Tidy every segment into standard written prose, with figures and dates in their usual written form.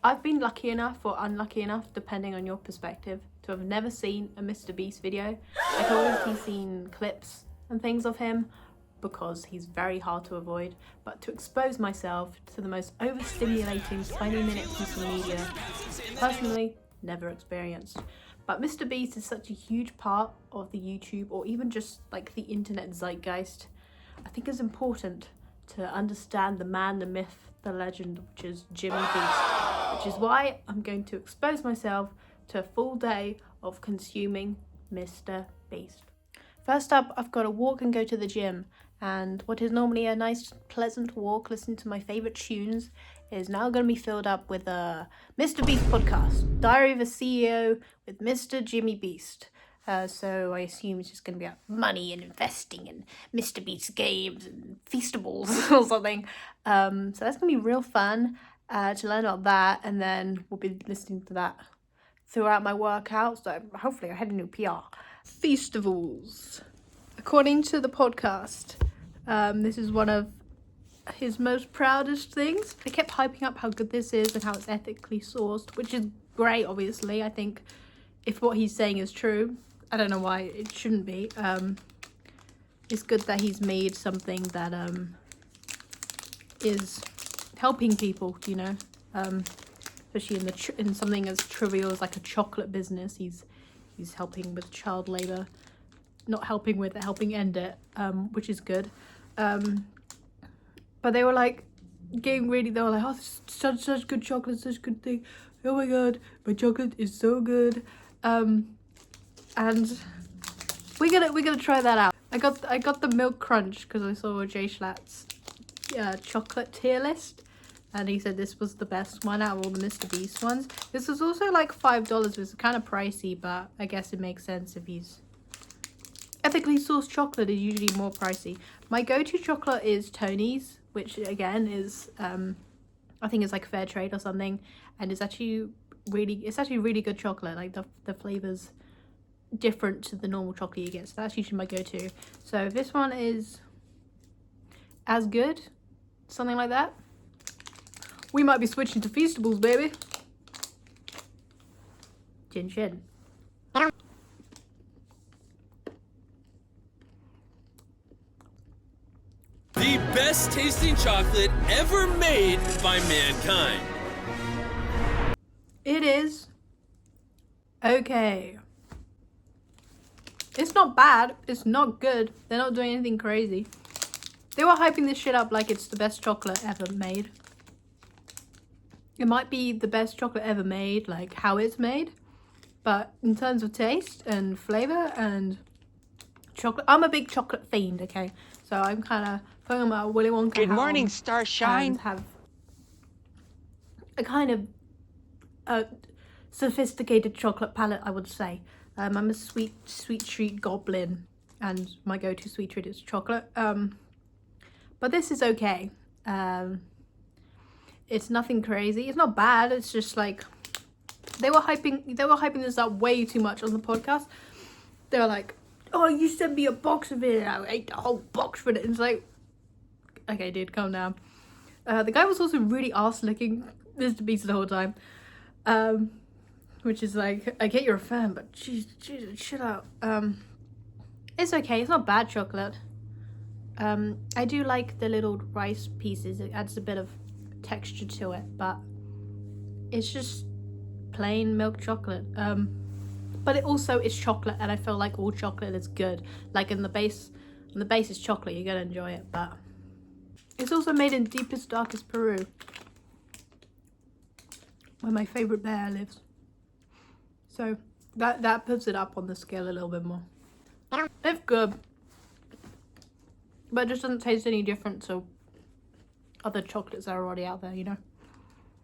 I've been lucky enough or unlucky enough, depending on your perspective, to have never seen a Mr. Beast video. I've obviously seen clips and things of him because he's very hard to avoid, but to expose myself to the most overstimulating 20-minute piece of media, personally, never experienced. But Mr. Beast is such a huge part of the YouTube or even just like the internet zeitgeist. I think it's important to understand the man, the myth, the legend, which is Jimmy Beast, which is why I'm going to expose myself to a full day of consuming Mr. Beast. First up, I've got to walk and go to the gym, and what is normally a nice pleasant walk listening to my favourite tunes is now going to be filled up with a Mr. Beast podcast, Diary of a CEO with Mr. Jimmy Beast. So I assume it's just going to be about money and investing and Mr. Beast games and feastables or something. So that's going to be real fun to learn about that, and then we'll be listening to that throughout my workouts. So hopefully I had a new PR. Feastables. According to the podcast, this is one of his most proudest things. I kept hyping up how good this is and how it's ethically sourced, which is great, obviously. I think if what he's saying is true, I don't know why it shouldn't be. It's good that he's made something that is helping people, you know, especially in something as trivial as like a chocolate business. He's helping with child labor, not helping with it, helping end it, which is good. But they were like getting really, they were like, oh, this is such good chocolate, such a good thing. Oh my god, my chocolate is so good. And we're gonna try that out. I got the milk crunch because I saw Jay Schlatt's chocolate tier list, and he said this was the best one out of all the Mr. Beast ones. This was also like $5, which is kind of pricey, but I guess it makes sense if he's ethically sourced. Chocolate is usually more pricey. My go-to chocolate is Tony's, which again is I think it's like fair trade or something, and it's actually really good chocolate. Like the flavors different to the normal chocolate you get, so that's usually my go-to. So this one is as good, something like that. We might be switching to feastables, baby. Chin chin. The best tasting chocolate ever made by mankind. It is okay. It's not bad. It's not good. They're not doing anything crazy. They were hyping this shit up like it's the best chocolate ever made. It might be the best chocolate ever made, like how it's made. But in terms of taste and flavor and chocolate, I'm a big chocolate fiend, okay? So I'm kind of putting about Willy Wonka. Good morning, Starshine. And have a kind of sophisticated chocolate palate, I would say. I'm a sweet treat goblin, and my go-to sweet treat is chocolate. But this is okay. It's nothing crazy. It's not bad. It's just like they were hyping this up way too much on the podcast. They were like, "Oh, you sent me a box of it, and I ate the whole box for it." And it's like, okay, dude, calm down. The guy was also really arse-licking Mr. Beast the whole time. Which is like, I get you're a fan, but jeez, chill out. It's okay. It's not bad chocolate. I do like the little rice pieces. It adds a bit of texture to it, but it's just plain milk chocolate. But it also is chocolate, and I feel like all chocolate is good. Like in the base is chocolate, you're gonna enjoy it. But it's also made in deepest, darkest Peru, where my favorite bear lives. So that puts it up on the scale a little bit more. It's good, but it just doesn't taste any different to other chocolates that are already out there, you know.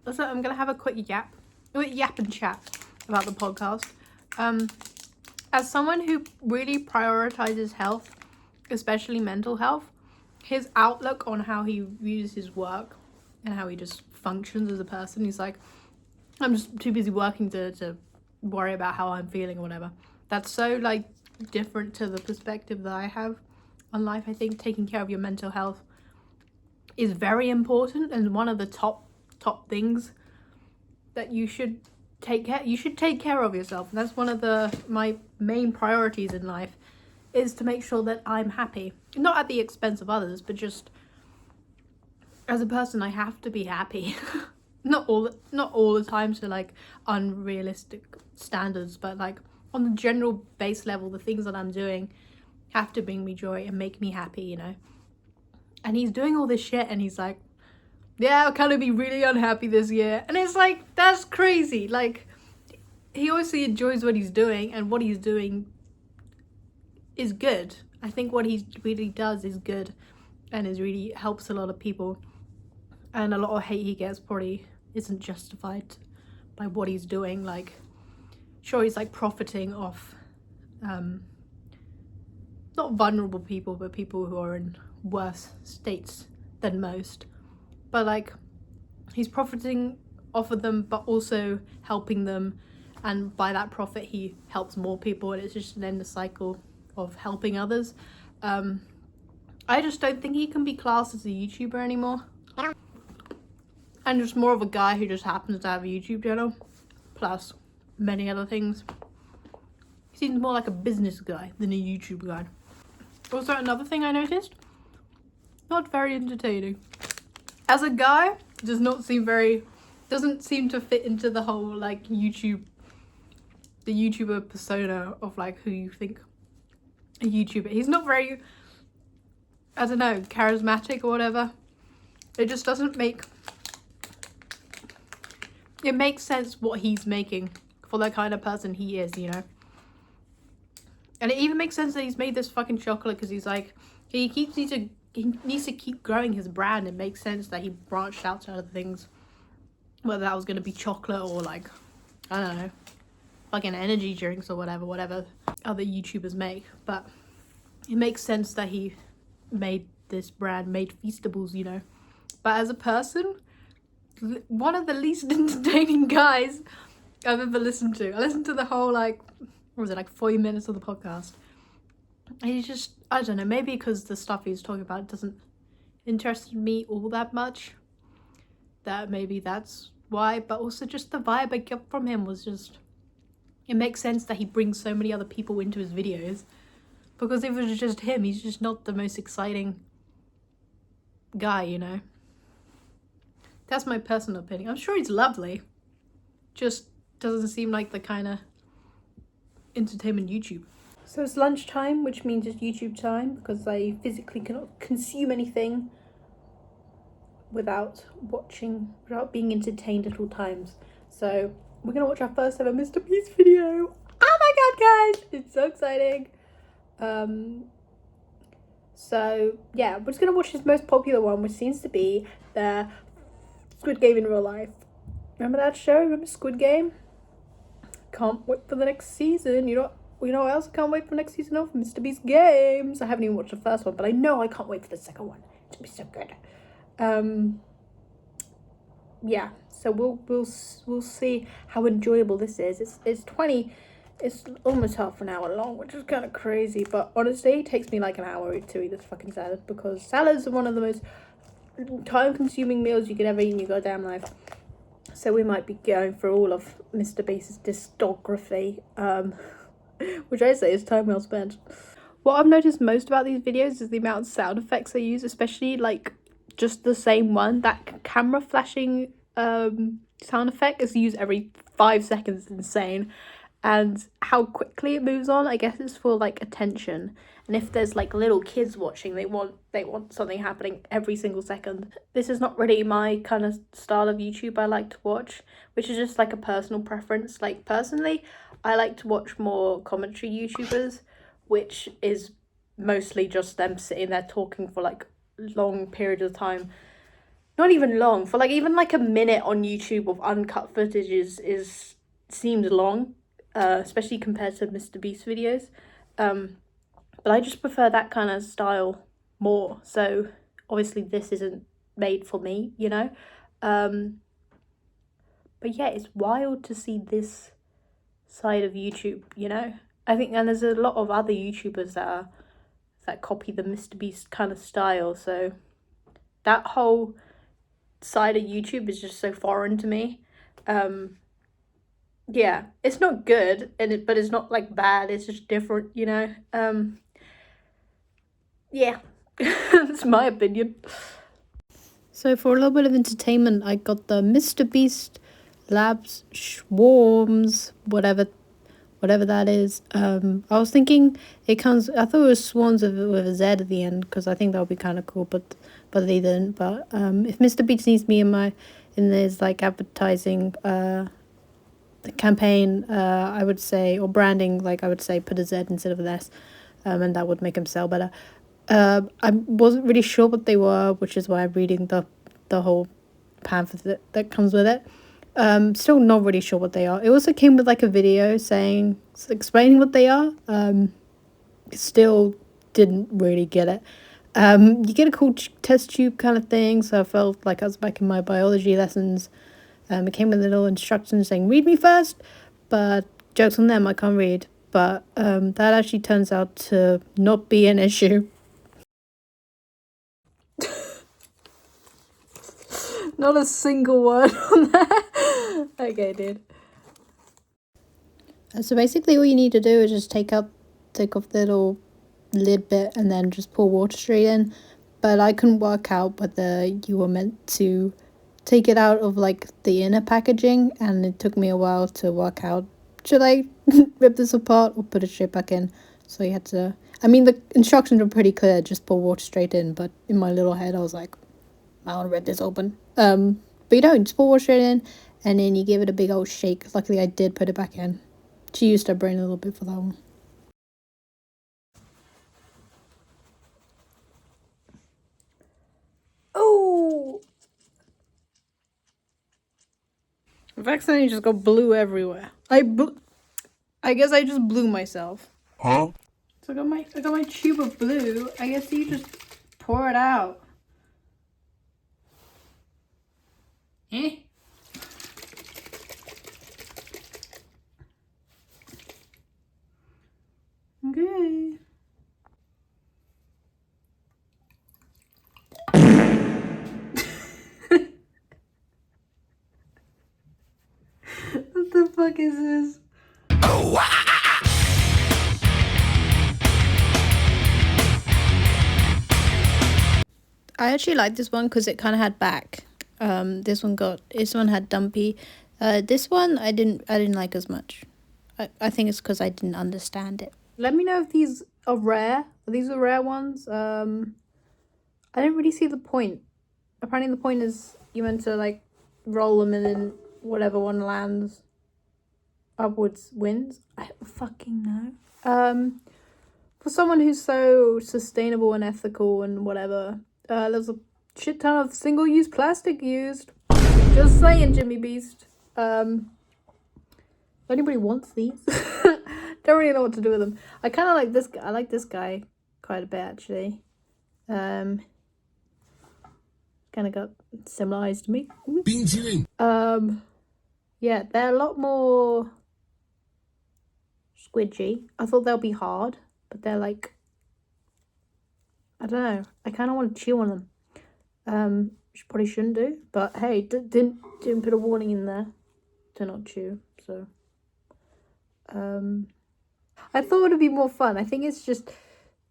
Also, I'm gonna have a quick yap and chat about the podcast. As someone who really prioritizes health, especially mental health, his outlook on how he views his work and how he just functions as a person, he's like, I'm just too busy working to worry about how I'm feeling or whatever. That's so like different to the perspective that I have on life. I think taking care of your mental health is very important and one of the top things that you should take care of yourself. And that's one of my main priorities in life, is to make sure that I'm happy. Not at the expense of others, but just as a person I have to be happy. not all the time to like unrealistic standards, but like on the general base level, the things that I'm doing have to bring me joy and make me happy, you know. And he's doing all this shit and he's like, yeah, I'll kind of be really unhappy this year. And it's like, that's crazy. Like, he obviously enjoys what he's doing, and what he's doing is good. I think what he really does is good and is really helps a lot of people. And a lot of hate he gets probably isn't justified by what he's doing. Like, sure, he's like profiting off not vulnerable people, but people who are in worse states than most. But like, he's profiting off of them, but also helping them, and by that profit he helps more people, and it's just an endless cycle of helping others. I just don't think he can be classed as a YouTuber anymore. And just more of a guy who just happens to have a YouTube channel, plus many other things. He seems more like a business guy than a YouTube guy. Also, another thing I noticed, not very entertaining. As a guy, doesn't seem to fit into the whole like the YouTuber persona of like who you think a YouTuber. He's not very, I don't know, charismatic or whatever. It just doesn't make, it makes sense what he's making for the kind of person he is, you know. And it even makes sense that he's made this fucking chocolate, because he's like, he needs to keep growing his brand. It makes sense that he branched out to other things, whether that was going to be chocolate or like, I don't know, fucking energy drinks or whatever other YouTubers make. But it makes sense that he made this brand, made Feastables, you know. But as a person, one of the least entertaining guys I've ever listened to. I listened to the whole like, what was it, like 40 minutes of the podcast. And he just, I don't know, maybe because the stuff he's talking about doesn't interest me all that much, that maybe that's why. But also just the vibe I get from him was just, it makes sense that he brings so many other people into his videos, because if it was just him, he's just not the most exciting guy, you know. That's my personal opinion. I'm sure he's lovely, just doesn't seem like the kind of entertainment YouTube. So it's lunchtime, which means it's YouTube time, because I physically cannot consume anything without being entertained at all times. So we're gonna watch our first ever Mr. Beast video. Oh my god, guys, it's so exciting. So yeah, we're just gonna watch his most popular one, which seems to be the Squid Game in real life. Remember that show? Remember Squid Game? Can't wait for the next season. You know what else I can't wait for the next season of? Mr. Beast Games. I haven't even watched the first one, but I know I can't wait for the second one. It's gonna be so good. Yeah, so we'll see how enjoyable this is. It's almost half an hour long, which is kind of crazy, but honestly it takes me like an hour to eat this fucking salad, because salads are one of the most time-consuming meals you could ever eat in your goddamn life. So we might be going through all of Mr. Beast's discography, which I say is time well spent. What I've noticed most about these videos is the amount of sound effects they use, especially like just the same one. That camera flashing sound effect is used every 5 seconds. It's insane. And how quickly it moves on, I guess it's for like attention. And if there's like little kids watching, they want something happening every single second. This is not really my kind of style of YouTube I like to watch, which is just like a personal preference. Like personally, I like to watch more commentary YouTubers, which is mostly just them sitting there talking for like long periods of time. Not even long, for like even like a minute on YouTube of uncut footage is seems long. Especially compared to Mr. Beast videos, but I just prefer that kind of style more. So obviously this isn't made for me, you know. But yeah, it's wild to see this side of YouTube, you know. I think, and there's a lot of other YouTubers that copy the Mr. Beast kind of style. So that whole side of YouTube is just so foreign to me. Yeah, it's not good, but it's not like bad. It's just different, you know. Yeah, that's my opinion. So for a little bit of entertainment, I got the Mr. Beast Labs Swarms, whatever that is. I was thinking I thought it was Swans with a Z at the end, because I think that would be kind of cool, but they didn't. But if Mr. Beast needs me in his like advertising campaign, I would say, or branding, like I would say, put a Z instead of an S, and that would make him sell better. I wasn't really sure what they were, which is why I'm reading the whole pamphlet that comes with it. Still not really sure what they are. It also came with like a video explaining what they are. Still didn't really get it. You get a cool test tube kind of thing, so I felt like I was back in my biology lessons. It came with a little instruction saying, read me first, but jokes on them, I can't read. But that actually turns out to not be an issue. Not a single word on that. Okay, dude. So basically all you need to do is just take off the little lid bit and then just pour water straight in. But I couldn't work out whether you were meant to take it out of like the inner packaging, and it took me a while to work out, should I rip this apart or put it straight back in? So you had to, I mean, the instructions were pretty clear, just pour water straight in, but in my little head I was like, I want to rip this open. But you don't, just pour water straight in, and then you give it a big old shake. Luckily I did put it back in. She used her brain a little bit for that one. Oh! I've accidentally just got blue everywhere. I guess I just blew myself. Huh? So I got my tube of blue. I guess you just pour it out. Eh? Okay. What the fuck is this? I actually like this one because it kind of had back. This one had dumpy. This one I didn't like as much. I think it's because I didn't understand it. Let me know if these are rare. Are these the rare ones? I didn't really see the point. Apparently the point is you meant to like roll them and then whatever one lands upwards wins. I don't fucking know. For someone who's so sustainable and ethical and whatever, there's a shit ton of single-use plastic used. Just saying, Jimmy Beast. If anybody wants these, don't really know what to do with them. I kind of like this guy. I like this guy quite a bit, actually. Kind of got similar eyes to me. Yeah, they're a lot more squidgy. I thought they'll be hard, but they're like, I don't know. I kind of want to chew on them. Which probably shouldn't do, but hey, didn't put a warning in there to not chew. So, I thought it'd be more fun. I think it's just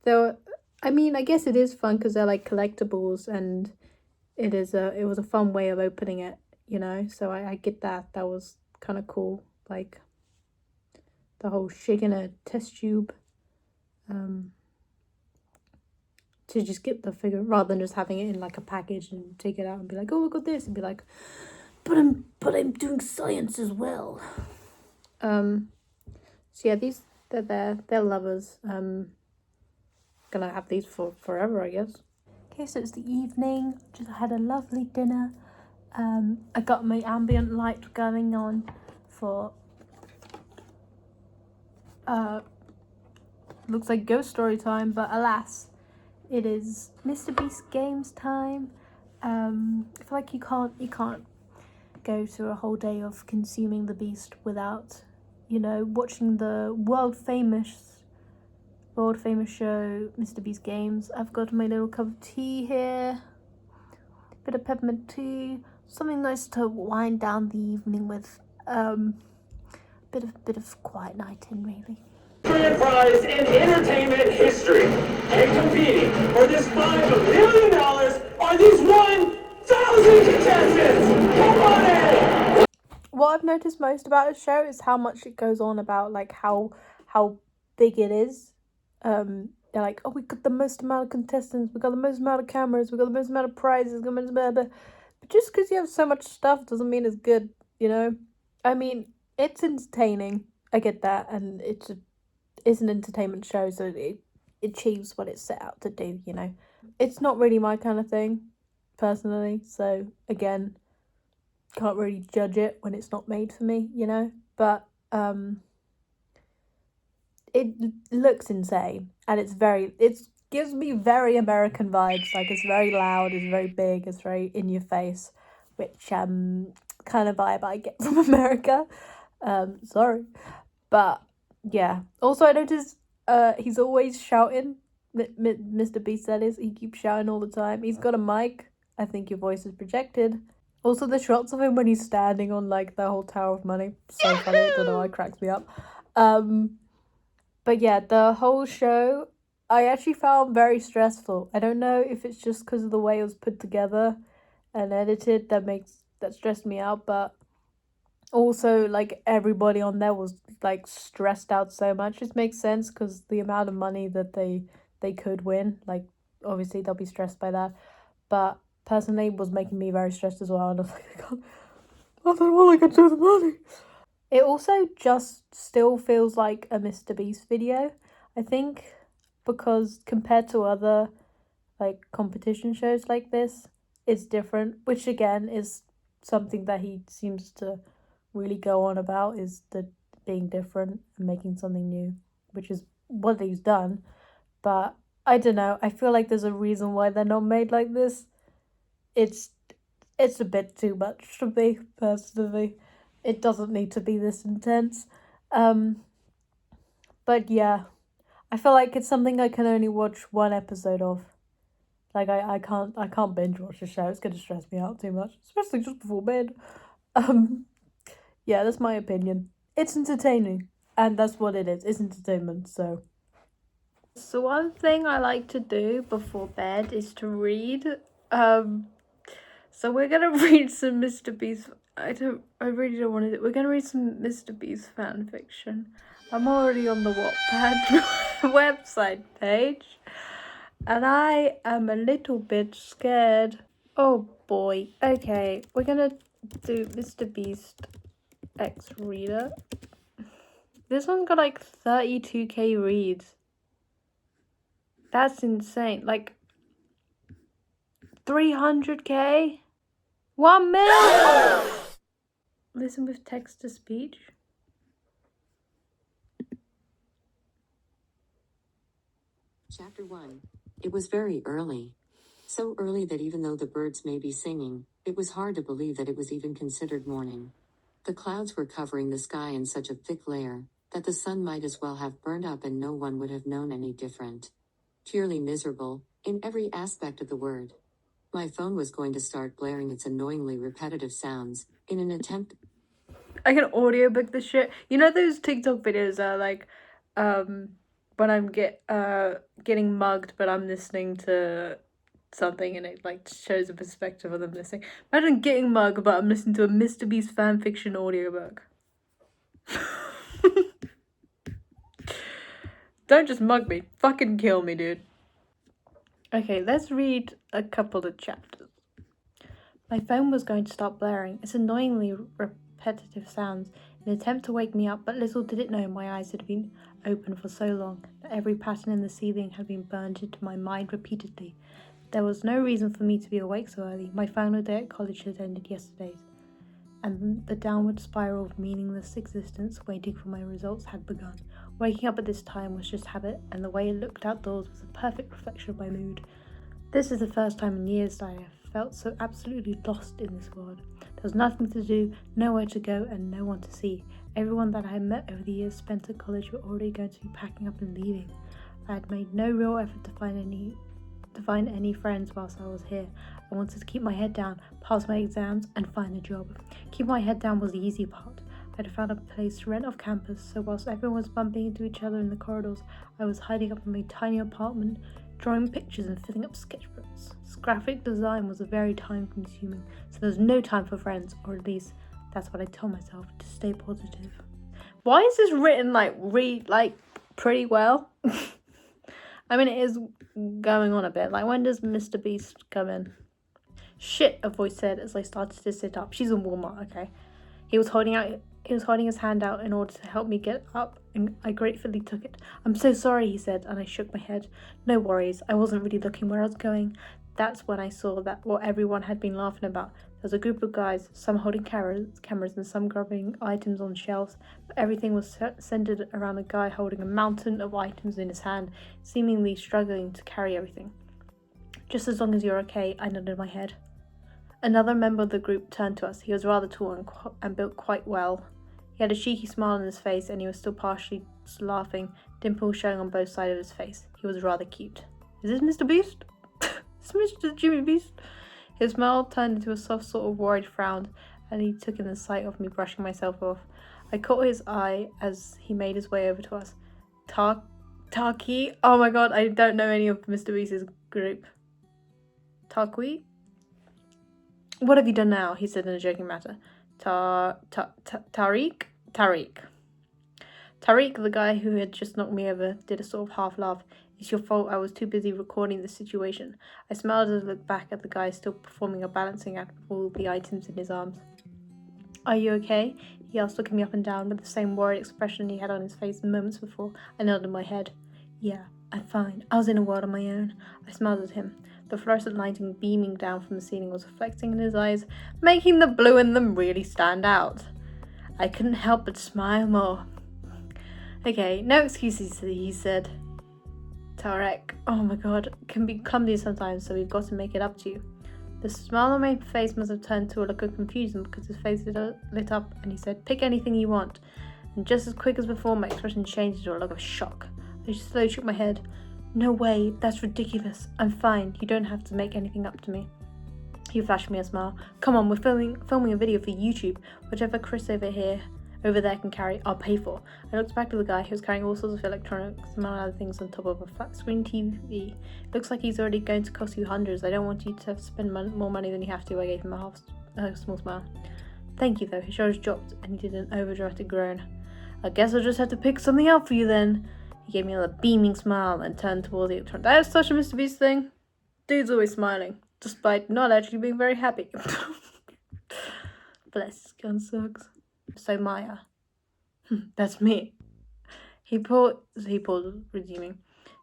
I mean, I guess it is fun because they're like collectibles, and it was a fun way of opening it, you know. So I get that. That was kind of cool, like the whole shaking a test tube. To just get the figure rather than just having it in like a package and take it out and be like, oh, I got this, and be like, but I'm doing science as well. So yeah, they're lovers. Gonna have these for forever, I guess. Okay, so it's the evening. Just had a lovely dinner. I got my ambient light going on for looks like ghost story time, but alas, it is Mr. Beast Games time. I feel like you can't go through a whole day of consuming the Beast without, you know, watching the world famous show Mr. Beast Games. I've got my little cup of tea here, bit of peppermint tea, something nice to wind down the evening with. Bit of quiet night in, really. Prize in entertainment history, and competing for this $5 million are these 1,000 contestants. Come on in. What I've noticed most about his show is how much it goes on about like how big it is. They're like, oh, we got the most amount of contestants, we got the most amount of cameras, we got the most amount of prizes, but just because you have so much stuff doesn't mean it's good, you know? I mean, it's entertaining. I get that, and it's an entertainment show, so it achieves what it's set out to do, you know? It's not really my kind of thing, personally, so again, can't really judge it when it's not made for me, you know? But it looks insane, and it gives me very American vibes. Like, it's very loud, it's very big, it's very in your face, which kind of vibe I get from America. Sorry, but yeah. Also, I noticed he's always shouting. Mr. Beast, that is, he keeps shouting all the time. He's got a mic. I think your voice is projected. Also, the shots of him when he's standing on like the whole Tower of Money, so funny. I don't know why, it cracks me up. But yeah, the whole show I actually found very stressful. I don't know if it's just because of the way it was put together and edited that stressed me out, but also like everybody on there was like stressed out so much. It makes sense because the amount of money that they could win, like obviously they'll be stressed by that, but personally it was making me very stressed as well, and I was like, I don't know what I can do with the money. It also just still feels like a Mr. Beast video, I think, because compared to other like competition shows like this, it's different, which again is something that he seems to really go on about, is the being different and making something new, which is what he's done. But I don't know, I feel like there's a reason why they're not made like this. It's a bit too much for me, personally. It doesn't need to be this intense. But yeah, I feel like it's something I can only watch one episode of. Like I can't binge watch a show. It's gonna stress me out too much, especially just before bed. Yeah, that's my opinion. It's entertaining, and that's what it is. It's entertainment. So one thing I like to do before bed is to read. So we're gonna read some Mr. Beast. I really don't want to. We're gonna read some Mr. Beast fan fiction. I'm already on the Wattpad website page, and I am a little bit scared. Oh boy. Okay, we're gonna do Mr. Beast X Reader. This one got like 32k reads. That's insane. Like 300k? 1 million! Listen with text to speech. Chapter 1. It was very early. So early that even though the birds may be singing, it was hard to believe that it was even considered morning. The clouds were covering the sky in such a thick layer that the sun might as well have burned up and no one would have known any different. Purely miserable, in every aspect of the word. My phone was going to start blaring its annoyingly repetitive sounds, in an attempt... I can audiobook this shit. You know those TikTok videos that are like, when I'm getting mugged, but I'm listening to something and it like shows a perspective of them listening. Imagine getting mugged, but I'm listening to a Mr. Beast fanfiction audiobook. Don't just mug me. Fucking kill me, dude. Okay, let's read a couple of chapters. My phone was going to start blaring. Its annoyingly repetitive sounds, in an attempt to wake me up, but little did it know my eyes had been open for so long that every pattern in the ceiling had been burned into my mind repeatedly. There was no reason for me to be awake so early. My final day at college had ended yesterday, and the downward spiral of meaningless existence waiting for my results had begun. Waking up at this time was just habit, and the way it looked outdoors was a perfect reflection of my mood. This is the first time in years that I have felt so absolutely lost in this world. There was nothing to do, nowhere to go, and no one to see. Everyone that I had met over the years spent at college were already going to be packing up and leaving. I had made no real effort to find any friends whilst I was here. I wanted to keep my head down, pass my exams, and find a job. Keep my head down was the easy part. I'd found a place to rent off campus, so whilst everyone was bumping into each other in the corridors, I was hiding up in my tiny apartment, drawing pictures and filling up sketchbooks. Graphic design was very time-consuming, so there was no time for friends, or at least that's what I told myself to stay positive. Why is this written pretty well? I mean, it is going on a bit. Like, when does Mr. Beast come in? Shit, a voice said as I started to sit up. She's in Walmart, okay. He was holding his hand out in order to help me get up, and I gratefully took it. I'm so sorry, he said, and I shook my head. No worries, I wasn't really looking where I was going. That's when I saw that what everyone had been laughing about. There was a group of guys, some holding cameras and some grabbing items on shelves, but everything was centered around a guy holding a mountain of items in his hand, seemingly struggling to carry everything. Just as long as you're okay, I nodded my head. Another member of the group turned to us. He was rather tall and built quite well. He had a cheeky smile on his face, and he was still partially laughing, dimples showing on both sides of his face. He was rather cute. Is this Mr. Beast? Is this Mr. Jimmy Beast? His smile turned into a soft sort of worried frown, and he took in the sight of me brushing myself off. I caught his eye as he made his way over to us. Taki? Oh my god, I don't know any of Mr. Beast's group. Taki? What have you done now? He said in a joking manner. Tariq? Tariq, the guy who had just knocked me over, did a sort of half laugh. It's your fault, I was too busy recording the situation. I smiled as I looked back at the guy still performing a balancing act with all the items in his arms. Are you okay? He asked, looking me up and down with the same worried expression he had on his face moments before. I nodded my head. Yeah, I'm fine. I was in a world on my own. I smiled at him. The fluorescent lighting beaming down from the ceiling was reflecting in his eyes, making the blue in them really stand out. I couldn't help but smile more. Okay, no excuses, he said. Tarek, oh my god, can be clumsy sometimes, so we've got to make it up to you. The smile on my face must have turned to a look of confusion because his face lit up, and he said, pick anything you want. And just as quick as before, my expression changed to a look of shock. I just slowly shook my head. No way, that's ridiculous. I'm fine, you don't have to make anything up to me. He flashed me a smile. Come on, we're filming a video for YouTube. Whatever Chris over there can carry, I'll pay for. I looked back to the guy who was carrying all sorts of electronics and other things on top of a flat screen TV. Looks like he's already going to cost you hundreds. I don't want you to spend more money than you have to. I gave him a small smile. Thank you though, his shoulders dropped and he did an overdramatic groan. I guess I'll just have to pick something out for you then. He gave me another beaming smile and turned toward the electronic. That is such a Mr. Beast thing. Dude's always smiling, despite not actually being very happy. Bless, gun sucks. So Maya. That's me. He paused, resuming.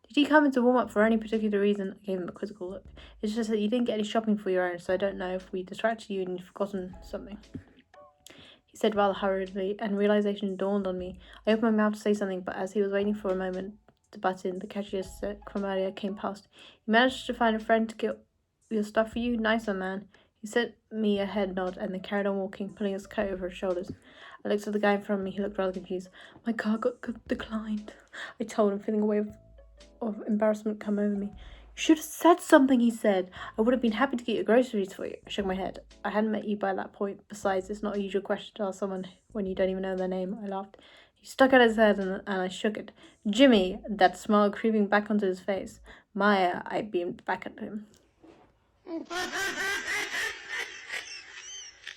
Did you come into warm-up for any particular reason? I gave him a quizzical look. It's just that you didn't get any shopping for your own, so I don't know if we distracted you and you've forgotten something. He said rather hurriedly, and realization dawned on me. I opened my mouth to say something, but as he was waiting for a moment to butt in, the cashier from earlier came past. You managed to find a friend to get your stuff for you? Nicer, man. He sent me a head nod and then carried on walking, pulling his coat over his shoulders. I looked at the guy in front of me. He looked rather confused. My car got declined, I told him, feeling a wave of embarrassment come over me. You should have said something, he said. I would have been happy to get your groceries for you. I shook my head. I hadn't met you by that point. Besides, it's not a usual question to ask someone when you don't even know their name. I laughed. He stuck out his head and I shook it. Jimmy, that smile creeping back onto his face. Maya, I beamed back at him.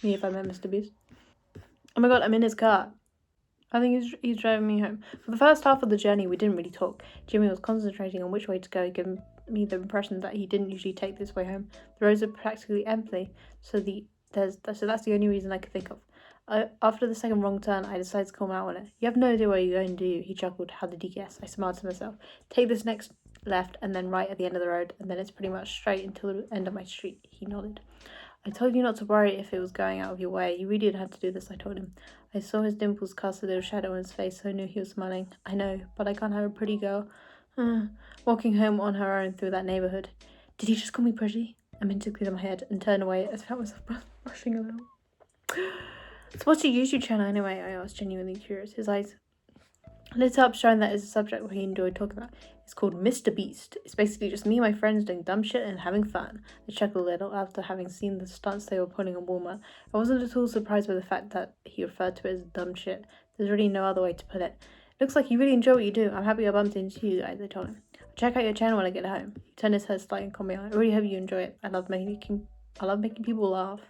Me if I met Mr. Beast. Oh my god, I'm in his car. I think he's driving me home. For the first half of the journey, we didn't really talk. Jimmy was concentrating on which way to go, giving me the impression that he didn't usually take this way home. The roads are practically empty, so that's the only reason I could think of. After the second wrong turn, I decided to call him out on it. You have no idea where you're going, do you? He chuckled. How did he guess? I smiled to myself. Take this next left and then right at the end of the road, and then it's pretty much straight until the end of my street. He nodded. I told you not to worry if it was going out of your way. You really didn't have to do this, I told him. I saw his dimples cast a little shadow on his face, so I knew he was smiling. I know, but I can't have a pretty girl walking home on her own through that neighbourhood. Did he just call me pretty? I meant to clear my head and turn away as I felt myself blushing a little. So what's your YouTube channel anyway? I asked, genuinely curious. His eyes Lit up, showing that is a subject he enjoyed talking about. It's called Mr. Beast. It's basically just me and my friends doing dumb shit and having fun. I chuckled a little after having seen the stunts they were pulling on Walmart. I wasn't at all surprised by the fact that he referred to it as dumb shit. There's really no other way to put it. Looks like you really enjoy what you do. I'm happy I bumped into you guys, I told him. I'll check out your channel when I get home. He turned his head slightly and called me on. I really hope you enjoy it. I love making people laugh.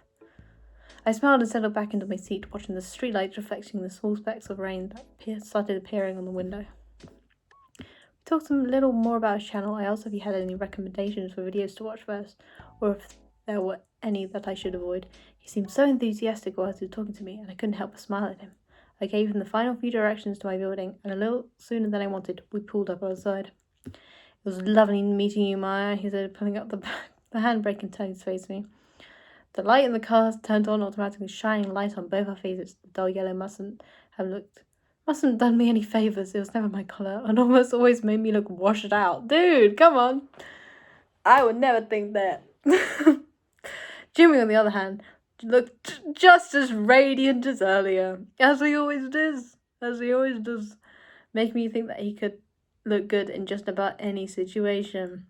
I smiled and settled back into my seat, watching the streetlights reflecting the small specks of rain that started appearing on the window. We talked a little more about his channel. I asked if he had any recommendations for videos to watch first, or if there were any that I should avoid. He seemed so enthusiastic while he was talking to me, and I couldn't help but smile at him. I gave him the final few directions to my building, and a little sooner than I wanted, we pulled up outside. It was lovely meeting you, Maya, he said, pulling up the handbrake and turning his face to me. The light in the car turned on automatically, shining light on both our faces. The dull yellow mustn't done me any favours. It was never my colour, and almost always made me look washed out. Dude, come on. I would never think that. Jimmy, on the other hand, looked just as radiant as earlier, as he always does. Make me think that he could look good in just about any situation.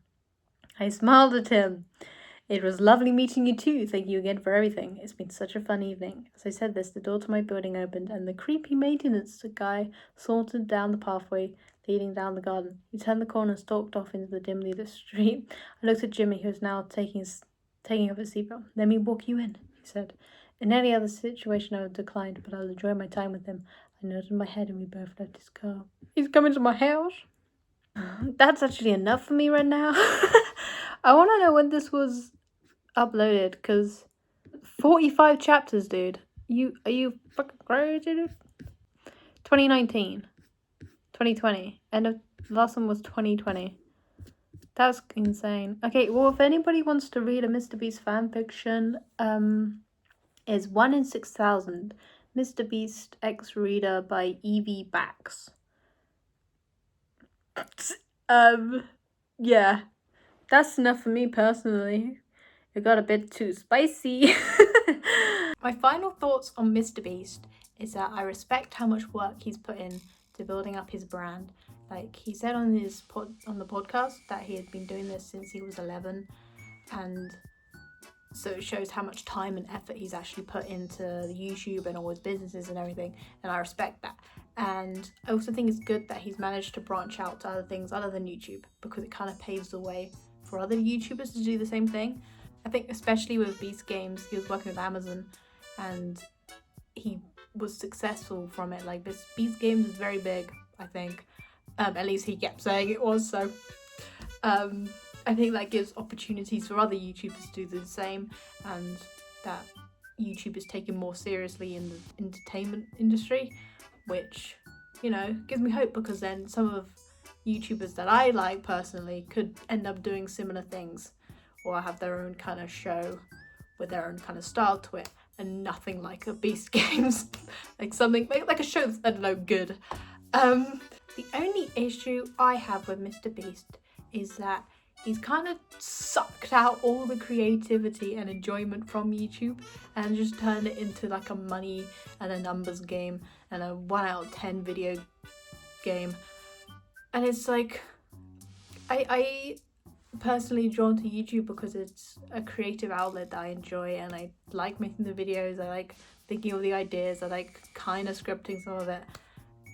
I smiled at him. It was lovely meeting you too. Thank you again for everything. It's been such a fun evening. As I said this, the door to my building opened and the creepy maintenance guy sauntered down the pathway leading down the garden. He turned the corner and stalked off into the dimly lit street. I looked at Jimmy, who was now taking off his seatbelt. Let me walk you in, he said. In any other situation I would have declined, but I was enjoying my time with him. I nodded my head and we both left his car. He's coming to my house? That's actually enough for me right now. I want to know when this was uploaded, because 45 chapters, dude. Are you fucking crazy, dude? 2019, 2020, and the last one was 2020. That's insane. Okay, well, if anybody wants to read a Mr. Beast fanfiction, is 1 in 6,000 Mr. Beast X Reader by Evie Bax. Yeah, that's enough for me personally. It got a bit too spicy. My final thoughts on Mr. Beast is that I respect how much work he's put in to building up his brand. Like he said on the podcast that he had been doing this since he was 11, and so it shows how much time and effort he's actually put into YouTube and all his businesses and everything, and I respect that. And I also think it's good that he's managed to branch out to other things other than YouTube, because it kind of paves the way for other YouTubers to do the same thing. I think especially with Beast Games, he was working with Amazon and he was successful from it. Like this Beast Games is very big, I think. At least he kept saying it was, so I think that gives opportunities for other YouTubers to do the same, and that YouTube is taken more seriously in the entertainment industry, which, you know, gives me hope, because then some of YouTubers that I like personally could end up doing similar things, or have their own kind of show with their own kind of style to it, and nothing like a Beast Games. Like something like a show that's, I don't know, good. The only issue I have with Mr. Beast is that he's kind of sucked out all the creativity and enjoyment from YouTube and just turned it into like a money and a numbers game and a 1 out of 10 video game. And it's like, I personally drawn to YouTube because it's a creative outlet that I enjoy, and I like making the videos, I like thinking of the ideas, I like kind of scripting some of it,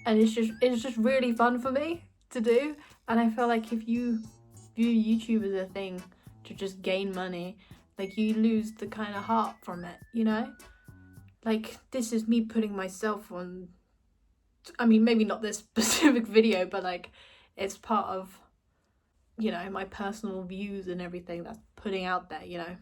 and it's just really fun for me to do. And I feel like if you view YouTube as a thing to just gain money, like you lose the kind of heart from it, you know? Like this is me putting myself on, I mean maybe not this specific video, but like it's part of, you know, my personal views and everything that's putting out there, you know.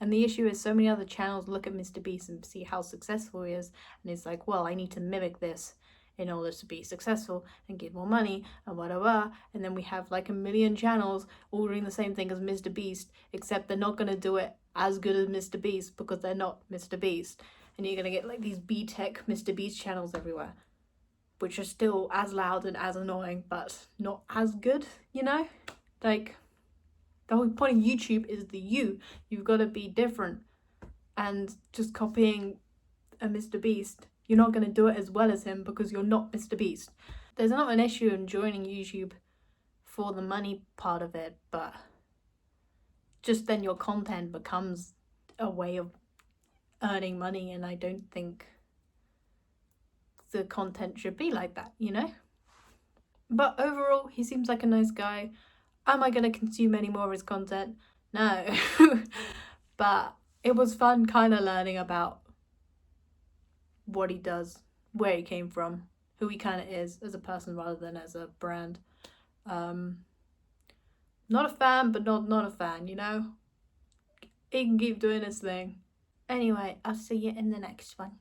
And the issue is so many other channels look at Mr. Beast and see how successful he is, and it's like, well, I need to mimic this in order to be successful and get more money and whatever. And then we have like a million channels all doing the same thing as Mr. Beast, except they're not going to do it as good as Mr. Beast because they're not Mr. Beast. And you're going to get like these B-Tech Mr. Beast channels everywhere, which are still as loud and as annoying, but not as good, you know? Like, the whole point of YouTube is you've got to be different. And just copying a Mr. Beast, you're not going to do it as well as him because you're not Mr. Beast. There's not an issue in joining YouTube for the money part of it, but just then your content becomes a way of earning money, and I don't think the content should be like that, you know? But overall, he seems like a nice guy. Am I going to consume any more of his content? No. But it was fun kind of learning about what he does, where he came from, who he kind of is as a person rather than as a brand. Not a fan, but not a fan, you know? He can keep doing his thing. Anyway, I'll see you in the next one.